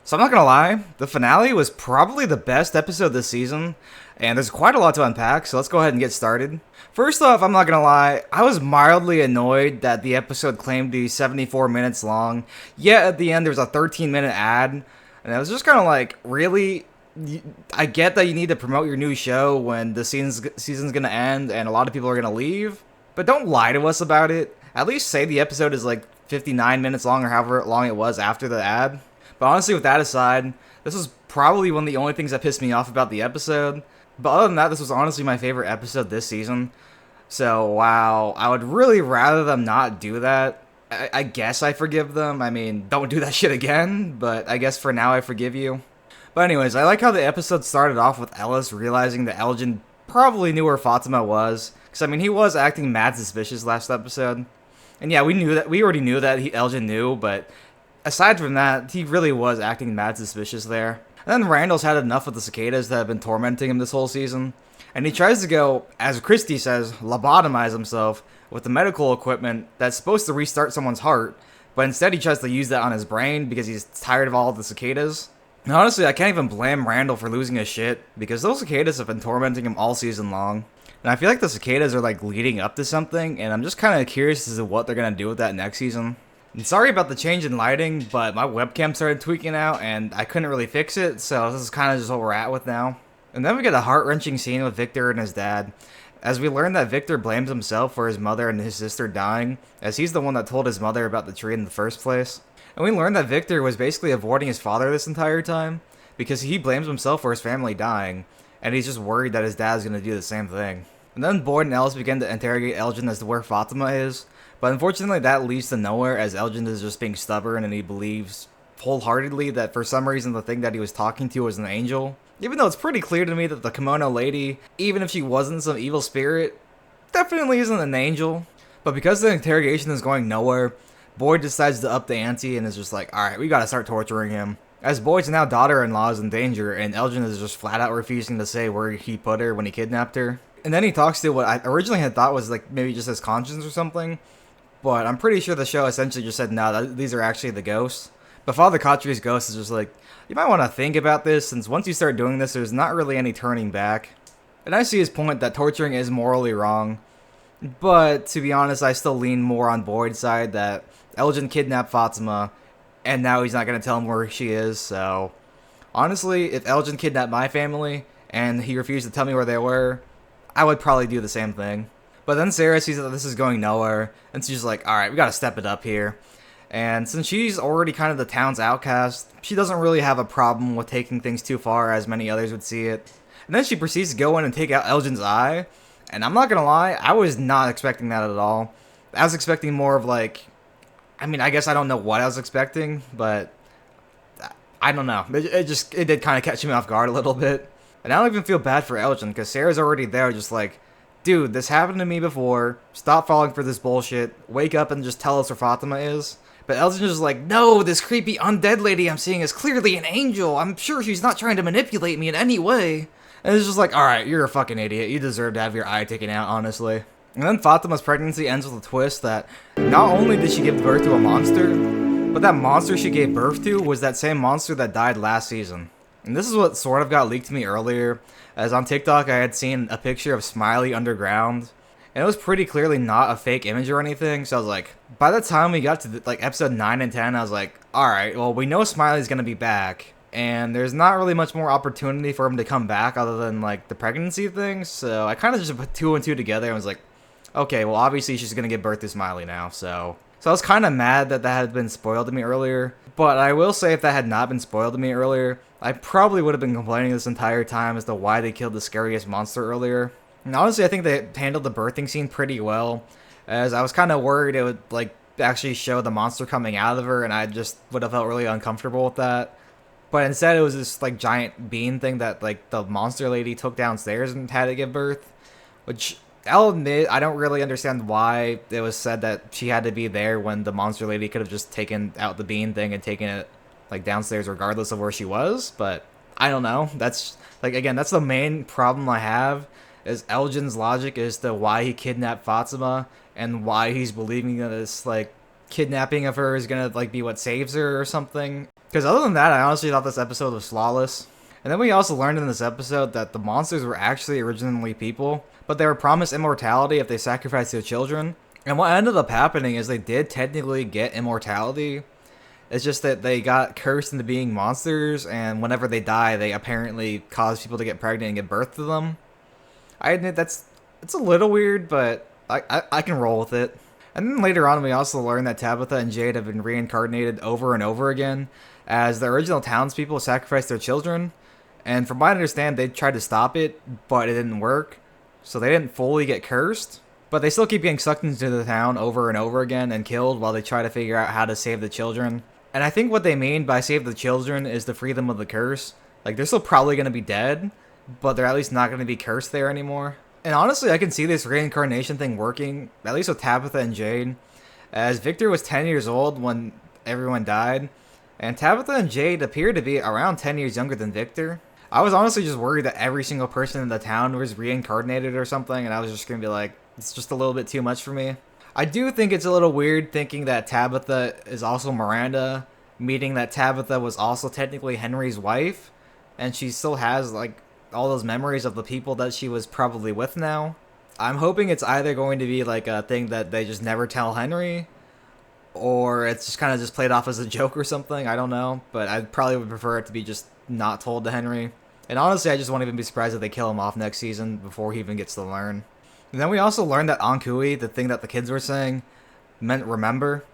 So I'm not gonna lie, the finale was probably the best episode this season, and there's quite a lot to unpack, so let's go ahead and get started. First off, I'm not gonna lie, I was mildly annoyed that the episode claimed to be 74 minutes long, yet at the end there was a 13-minute ad, and I was just kind of like, really? I get that you need to promote your new show when the season's gonna end and a lot of people are gonna leave, but don't lie to us about it. At least say the episode is like 59 minutes long or however long it was after the ad. But honestly, with that aside, this was probably one of the only things that pissed me off about the episode. But other than that, this was honestly my favorite episode this season. So, wow, I would really rather them not do that. I guess I forgive them. I mean, don't do that shit again, but I guess for now I forgive you. But anyways, I like how the episode started off with Ellis realizing that Elgin probably knew where Fatima was. Because, I mean, he was acting mad suspicious last episode. And yeah, we already knew that Elgin knew, but aside from that, he really was acting mad suspicious there. And then Randall's had enough of the cicadas that have been tormenting him this whole season. And he tries to go, as Christy says, lobotomize himself with the medical equipment that's supposed to restart someone's heart. But instead he tries to use that on his brain because he's tired of all of the cicadas. And honestly, I can't even blame Randall for losing his shit, because those cicadas have been tormenting him all season long. And I feel like the cicadas are like leading up to something, and I'm just kind of curious as to what they're going to do with that next season. And sorry about the change in lighting, but my webcam started tweaking out and I couldn't really fix it, so this is kind of just what we're at with now. And then we get a heart-wrenching scene with Victor and his dad, as we learn that Victor blames himself for his mother and his sister dying, as he's the one that told his mother about the tree in the first place. And we learn that Victor was basically avoiding his father this entire time, because he blames himself for his family dying, and he's just worried that his dad's going to do the same thing. And then Boyd and Ellis begin to interrogate Elgin as to where Fatima is, but unfortunately that leads to nowhere, as Elgin is just being stubborn and he believes wholeheartedly that for some reason the thing that he was talking to was an angel. Even though it's pretty clear to me that the kimono lady, even if she wasn't some evil spirit, definitely isn't an angel. But because the interrogation is going nowhere, Boyd decides to up the ante and is just like, alright, we gotta start torturing him. As Boyd's now daughter-in-law is in danger, and Elgin is just flat out refusing to say where he put her when he kidnapped her. And then he talks to what I originally had thought was like maybe just his conscience or something. But I'm pretty sure the show essentially just said, no, these are actually the ghosts. But Father Khatri's ghost is just like, you might want to think about this, since once you start doing this, there's not really any turning back. And I see his point that torturing is morally wrong. But to be honest, I still lean more on Boyd's side that Elgin kidnapped Fatima, and now he's not going to tell him where she is. So honestly, if Elgin kidnapped my family, and he refused to tell me where they were, I would probably do the same thing. But then Sarah sees that this is going nowhere, and she's like, alright, we gotta step it up here. And since she's already kind of the town's outcast, she doesn't really have a problem with taking things too far as many others would see it. And then she proceeds to go in and take out Elgin's eye, and I'm not gonna lie, I was not expecting that at all. I was expecting more of like, I mean, I guess I don't know what I was expecting, but I don't know. It did kind of catch me off guard a little bit. And I don't even feel bad for Elgin, because Sarah's already there just like, dude, this happened to me before. Stop falling for this bullshit. Wake up and just tell us where Fatima is. But Elgin's just like, no, this creepy undead lady I'm seeing is clearly an angel. I'm sure she's not trying to manipulate me in any way. And it's just like, alright, you're a fucking idiot. You deserve to have your eye taken out, honestly. And then Fatima's pregnancy ends with a twist that not only did she give birth to a monster, but that monster she gave birth to was that same monster that died last season. And this is what sort of got leaked to me earlier, as on TikTok I had seen a picture of Smiley underground, and it was pretty clearly not a fake image or anything, so I was like, by the time we got to like episode 9 and 10, I was like, alright, well we know Smiley's gonna be back, and there's not really much more opportunity for him to come back other than like the pregnancy thing, so I kind of just put 2 and 2 together and was like, okay, well obviously she's gonna give birth to Smiley now, so I was kind of mad that had been spoiled to me earlier, but I will say if that had not been spoiled to me earlier, I probably would have been complaining this entire time as to why they killed the scariest monster earlier. And honestly, I think they handled the birthing scene pretty well, as I was kind of worried it would like actually show the monster coming out of her, and I just would have felt really uncomfortable with that. But instead it was this like giant bean thing that like the monster lady took downstairs and had to give birth, which I'll admit, I don't really understand why it was said that she had to be there when the monster lady could have just taken out the bean thing and taken it like downstairs regardless of where she was, but I don't know. That's like, again, that's the main problem I have, is Elgin's logic as to why he kidnapped Fatima and why he's believing that this like kidnapping of her is gonna like be what saves her or something. Because other than that, I honestly thought this episode was flawless. And then we also learned in this episode that the monsters were actually originally people, but they were promised immortality if they sacrificed their children. And what ended up happening is they did technically get immortality. It's just that they got cursed into being monsters, and whenever they die, they apparently cause people to get pregnant and give birth to them. I admit it's a little weird, but I can roll with it. And then later on, we also learned that Tabitha and Jade have been reincarnated over and over again, as the original townspeople sacrificed their children. And from what I understand, they tried to stop it, but it didn't work. So they didn't fully get cursed, but they still keep getting sucked into the town over and over again and killed while they try to figure out how to save the children. And I think what they mean by save the children is to free them of the curse. Like, they're still probably going to be dead, but they're at least not going to be cursed there anymore. And honestly, I can see this reincarnation thing working, at least with Tabitha and Jade, as Victor was 10 years old when everyone died, and Tabitha and Jade appear to be around 10 years younger than Victor. I was honestly just worried that every single person in the town was reincarnated or something, and I was just going to be like, it's just a little bit too much for me. I do think it's a little weird thinking that Tabitha is also Miranda, meaning that Tabitha was also technically Henry's wife, and she still has, like, all those memories of the people that she was probably with now. I'm hoping it's either going to be, like, a thing that they just never tell Henry, or it's just kind of just played off as a joke or something, I don't know, but I probably would prefer it to be just not told to Henry. And honestly, I just won't even be surprised if they kill him off next season before he even gets to learn. And then we also learned that Ankui, the thing that the kids were saying, meant remember,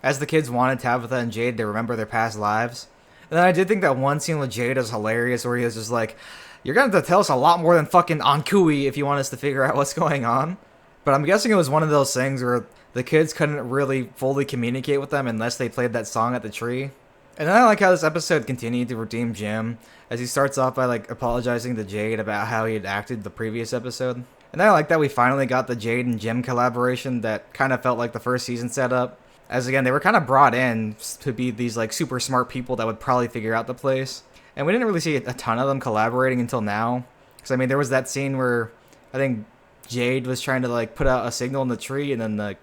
as the kids wanted Tabitha and Jade to remember their past lives. And then I did think that one scene with Jade was hilarious, where he was just like, you're going to have to tell us a lot more than fucking Ankui if you want us to figure out what's going on. But I'm guessing it was one of those things where the kids couldn't really fully communicate with them unless they played that song at the tree. And then I like how this episode continued to redeem Jim, as he starts off by, like, apologizing to Jade about how he had acted the previous episode. And I like that we finally got the Jade and Jim collaboration that kind of felt like the first season setup. As again, they were kind of brought in to be these, like, super smart people that would probably figure out the place. And we didn't really see a ton of them collaborating until now. Because, I mean, there was that scene where I think Jade was trying to, like, put out a signal in the tree, and then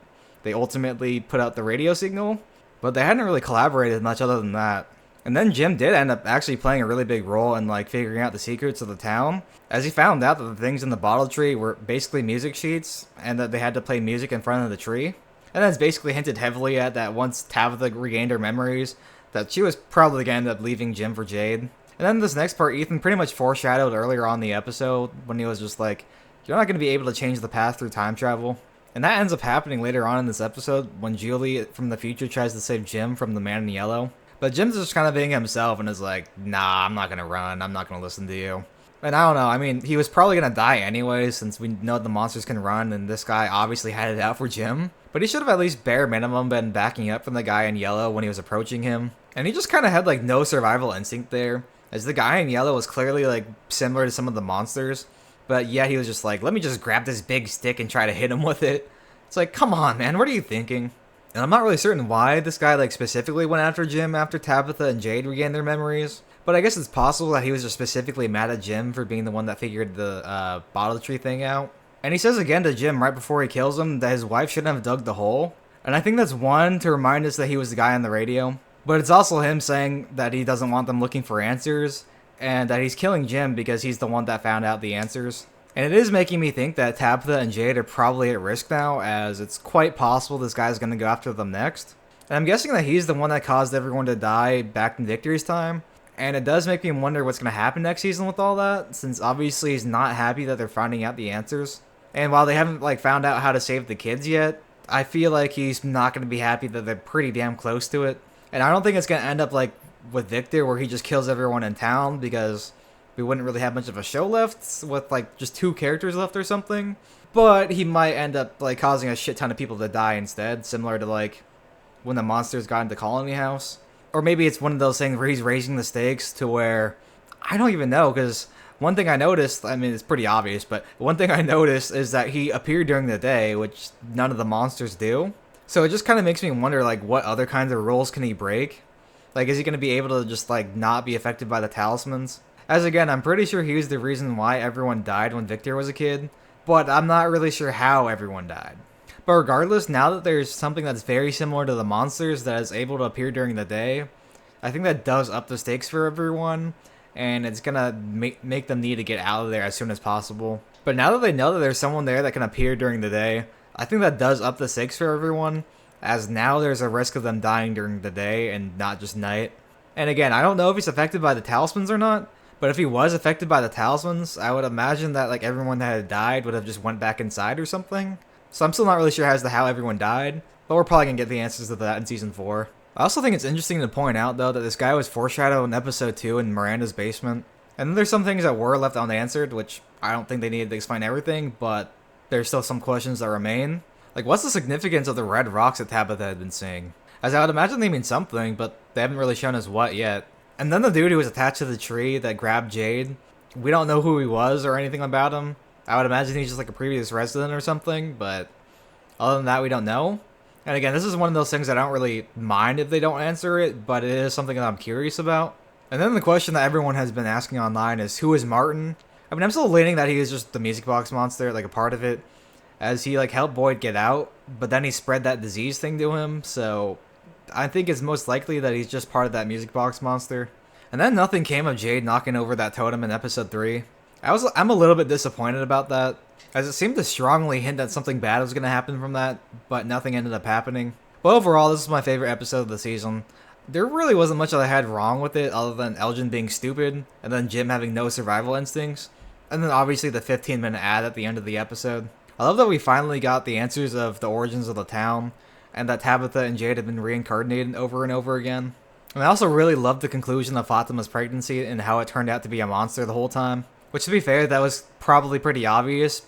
they ultimately put out the radio signal. But they hadn't really collaborated much other than that. And then Jim did end up actually playing a really big role in, like, figuring out the secrets of the town, as he found out that the things in the bottle tree were basically music sheets, and that they had to play music in front of the tree. And that's basically hinted heavily at that once Tabitha regained her memories, that she was probably going to end up leaving Jim for Jade. And then this next part, Ethan pretty much foreshadowed earlier on in the episode, when he was just like, you're not going to be able to change the past through time travel. And that ends up happening later on in this episode, when Julie from the future tries to save Jim from the man in yellow. But Jim's just kind of being himself and is like, nah, I'm not going to run. I'm not going to listen to you. And I don't know. I mean, he was probably going to die anyway, since we know the monsters can run, and this guy obviously had it out for Jim. But he should have at least bare minimum been backing up from the guy in yellow when he was approaching him. And he just kind of had, like, no survival instinct there, as the guy in yellow was clearly, like, similar to some of the monsters. But yet he was just like, let me just grab this big stick and try to hit him with it. It's like, come on, man, what are you thinking? And I'm not really certain why this guy, like, specifically went after Jim after Tabitha and Jade regained their memories. But I guess it's possible that he was just specifically mad at Jim for being the one that figured the bottle tree thing out. And he says again to Jim right before he kills him that his wife shouldn't have dug the hole. And I think that's one, to remind us that he was the guy on the radio. But it's also him saying that he doesn't want them looking for answers, and that he's killing Jim because he's the one that found out the answers. And it is making me think that Tabitha and Jade are probably at risk now, as it's quite possible this guy's going to go after them next. And I'm guessing that he's the one that caused everyone to die back in Victory's time. And it does make me wonder what's going to happen next season with all that, since obviously he's not happy that they're finding out the answers. And while they haven't, like, found out how to save the kids yet, I feel like he's not going to be happy that they're pretty damn close to it. And I don't think it's going to end up like with Victor, where he just kills everyone in town, because we wouldn't really have much of a show left with, like, just 2 characters left or something. But he might end up, like, causing a shit ton of people to die instead, similar to, like, when the monsters got into Colony House. Or maybe it's one of those things where he's raising the stakes to where, I don't even know, because one thing I noticed, I mean, it's pretty obvious, but one thing I noticed is that he appeared during the day, which none of the monsters do. So it just kind of makes me wonder, like, what other kinds of rules can he break? Like, is he going to be able to just, like, not be affected by the talismans? As again, I'm pretty sure he was the reason why everyone died when Victor was a kid, but I'm not really sure how everyone died. But regardless, now that there's something that's very similar to the monsters that is able to appear during the day, I think that does up the stakes for everyone, and it's gonna make them need to get out of there as soon as possible. But now that they know that there's someone there that can appear during the day, I think that does up the stakes for everyone, as now there's a risk of them dying during the day and not just night. And again, I don't know if he's affected by the talismans or not, but if he was affected by the talismans, I would imagine that like everyone that had died would have just went back inside or something. So I'm still not really sure as to how everyone died, but we're probably gonna get the answers to that in season 4. I also think it's interesting to point out though that this guy was foreshadowed in episode 2 in Miranda's basement. And then there's some things that were left unanswered, which I don't think they needed to explain everything, but there's still some questions that remain. Like, what's the significance of the red rocks that Tabitha had been seeing? As I would imagine they mean something, but they haven't really shown us what yet. And then the dude who was attached to the tree that grabbed Jade, we don't know who he was or anything about him. I would imagine he's just like a previous resident or something, but other than that, we don't know. And again, this is one of those things I don't really mind if they don't answer it, but it is something that I'm curious about. And then the question that everyone has been asking online is, who is Martin? I mean, I'm still leaning that he is just the music box monster, like a part of it, as he like helped Boyd get out, but then he spread that disease thing to him, so I think it's most likely that he's just part of that music box monster. And then nothing came of Jade knocking over that totem in episode 3. I'm a little bit disappointed about that, as it seemed to strongly hint that something bad was going to happen from that, but nothing ended up happening. But overall, this is my favorite episode of the season. There really wasn't much that I had wrong with it, other than Elgin being stupid, and then Jim having no survival instincts, and then obviously the 15-minute ad at the end of the episode. I love that we finally got the answers of the origins of the town, and that Tabitha and Jade have been reincarnated over and over again. And I also really loved the conclusion of Fatima's pregnancy and how it turned out to be a monster the whole time. Which, to be fair, that was probably pretty obvious,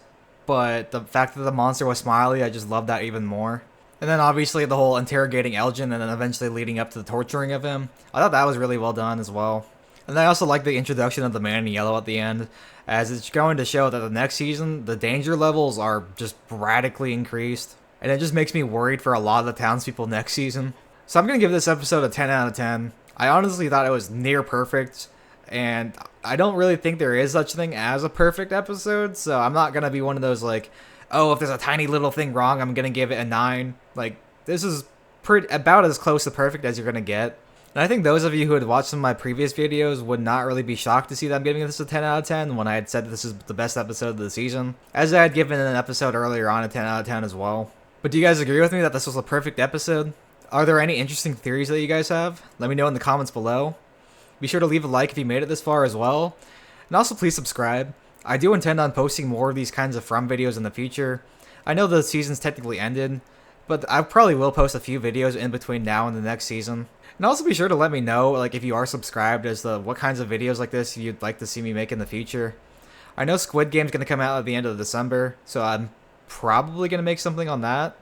but the fact that the monster was Smiley, I just loved that even more. And then obviously the whole interrogating Elgin and then eventually leading up to the torturing of him. I thought that was really well done as well. And I also like the introduction of the man in yellow at the end, as it's going to show that the next season, the danger levels are just radically increased. And it just makes me worried for a lot of the townspeople next season. So I'm going to give this episode a 10 out of 10. I honestly thought it was near perfect, and I don't really think there is such thing as a perfect episode, so I'm not going to be one of those like, oh, if there's a tiny little thing wrong, I'm going to give it a 9. Like, this is about as close to perfect as you're going to get. And I think those of you who had watched some of my previous videos would not really be shocked to see that I'm giving this a 10 out of 10 when I had said this is the best episode of the season, as I had given an episode earlier on a 10 out of 10 as well. But do you guys agree with me that this was a perfect episode? Are there any interesting theories that you guys have? Let me know in the comments below. Be sure to leave a like if you made it this far as well. And also please subscribe. I do intend on posting more of these kinds of From videos in the future. I know the season's technically ended, but I probably will post a few videos in between now and the next season. And also be sure to let me know, like, if you are subscribed, as to what kinds of videos like this you'd like to see me make in the future. I know Squid Game's going to come out at the end of December, so I'm probably going to make something on that.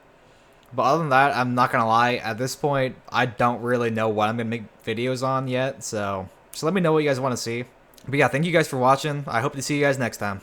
But other than that, I'm not going to lie, at this point, I don't really know what I'm going to make videos on yet, so just let me know what you guys want to see. But yeah, thank you guys for watching. I hope to see you guys next time.